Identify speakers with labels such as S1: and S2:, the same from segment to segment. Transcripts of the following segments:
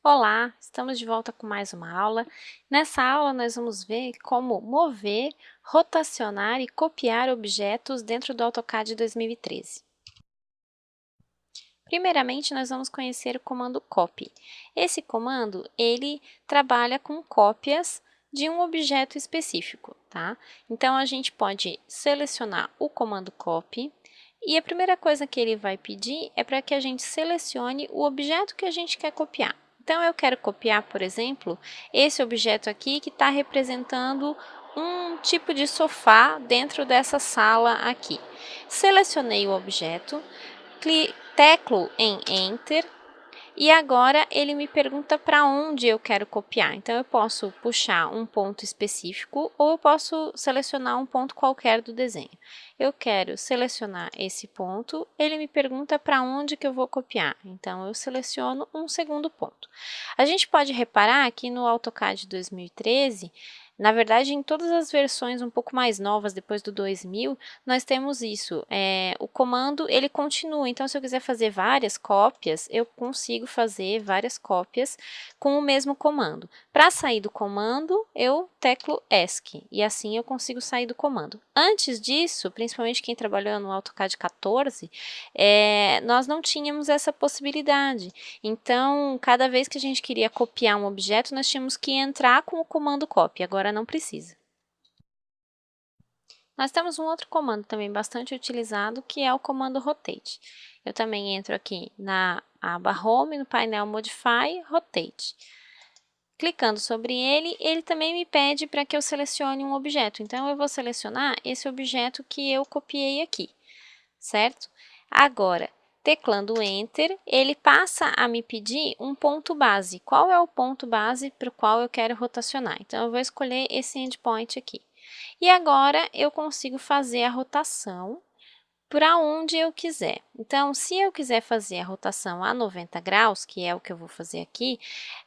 S1: Olá, estamos de volta com mais uma aula. Nessa aula nós vamos ver como mover, rotacionar e copiar objetos dentro do AutoCAD 2013. Primeiramente, nós vamos conhecer o comando copy. Esse comando, ele trabalha com cópias de um objeto específico, tá? Então, a gente pode selecionar o comando copy e a primeira coisa que ele vai pedir é para que a gente selecione o objeto que a gente quer copiar. Então, eu quero copiar, por exemplo, esse objeto aqui que está representando um tipo de sofá dentro dessa sala aqui. Selecionei o objeto, teclo em Enter e agora ele me pergunta para onde eu quero copiar. Então, eu posso puxar um ponto específico ou eu posso selecionar um ponto qualquer do desenho. Eu quero selecionar esse ponto, ele me pergunta para onde que eu vou copiar. Então, eu seleciono um segundo ponto. A gente pode reparar que no AutoCAD 2013, na verdade, em todas as versões um pouco mais novas, depois do 2000, nós temos isso. O comando, ele continua. Então, se eu quiser fazer várias cópias, eu consigo fazer várias cópias com o mesmo comando. Para sair do comando, eu teclo ESC e assim eu consigo sair do comando. Antes disso, principalmente quem trabalhou no AutoCAD 14, nós não tínhamos essa possibilidade. Então, cada vez que a gente queria copiar um objeto, nós tínhamos que entrar com o comando copy. Agora não precisa. Nós temos um outro comando também bastante utilizado, que é o comando rotate. Eu também entro aqui na aba Home, no painel Modify, Rotate. Clicando sobre ele, ele também me pede para que eu selecione um objeto. Então, eu vou selecionar esse objeto que eu copiei aqui, certo? Agora, teclando Enter, ele passa a me pedir um ponto base. Qual é o ponto base para o qual eu quero rotacionar? Então, eu vou escolher esse endpoint aqui. E agora, eu consigo fazer a rotação para onde eu quiser. Então, se eu quiser fazer a rotação a 90 graus, que é o que eu vou fazer aqui,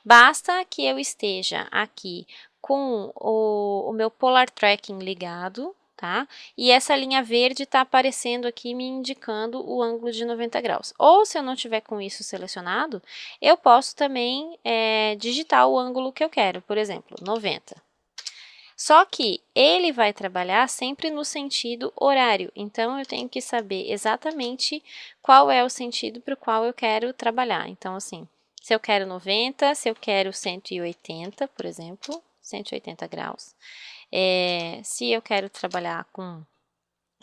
S1: basta que eu esteja aqui com o meu Polar Tracking ligado, tá? E essa linha verde está aparecendo aqui me indicando o ângulo de 90 graus. Ou se eu não tiver com isso selecionado, eu posso também digitar o ângulo que eu quero, por exemplo, 90. Só que ele vai trabalhar sempre no sentido horário, então eu tenho que saber exatamente qual é o sentido para o qual eu quero trabalhar. Então, assim, se eu quero 90, se eu quero 180, por exemplo, 180 graus. Se eu quero trabalhar com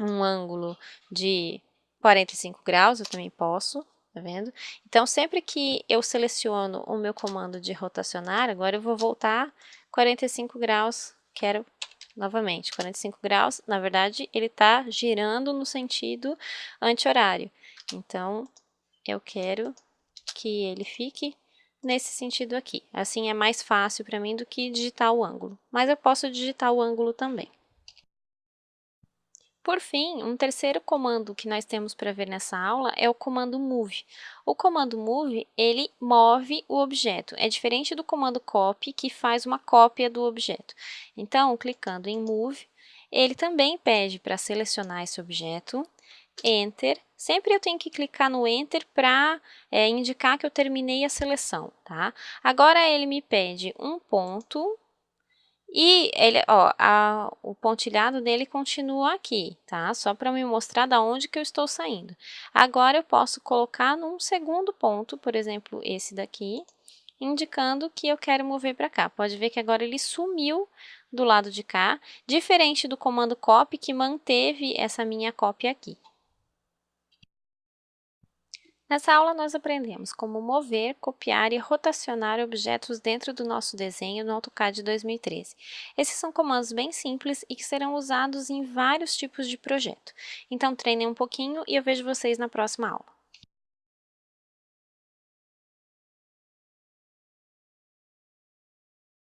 S1: um ângulo de 45 graus, eu também posso, tá vendo? Então, sempre que eu seleciono o meu comando de rotacionar, agora eu vou voltar 45 graus, quero novamente 45 graus, na verdade ele está girando no sentido anti-horário, então eu quero que ele fique nesse sentido aqui, assim é mais fácil para mim do que digitar o ângulo, mas eu posso digitar o ângulo também. Por fim, um terceiro comando que nós temos para ver nessa aula é o comando move. O comando move, ele move o objeto. É diferente do comando copy, que faz uma cópia do objeto. Então, clicando em move, ele também pede para selecionar esse objeto, Enter. Sempre eu tenho que clicar no Enter para indicar que eu terminei a seleção, tá? Agora ele me pede um ponto. E ele, o pontilhado dele continua aqui, tá? Só para me mostrar da onde que eu estou saindo. Agora eu posso colocar num segundo ponto, por exemplo, esse daqui, indicando que eu quero mover para cá. Pode ver que agora ele sumiu do lado de cá, diferente do comando copy que manteve essa minha cópia aqui. Nessa aula, nós aprendemos como mover, copiar e rotacionar objetos dentro do nosso desenho no AutoCAD 2013. Esses são comandos bem simples e que serão usados em vários tipos de projeto. Então, treinem um pouquinho e eu vejo vocês na próxima aula.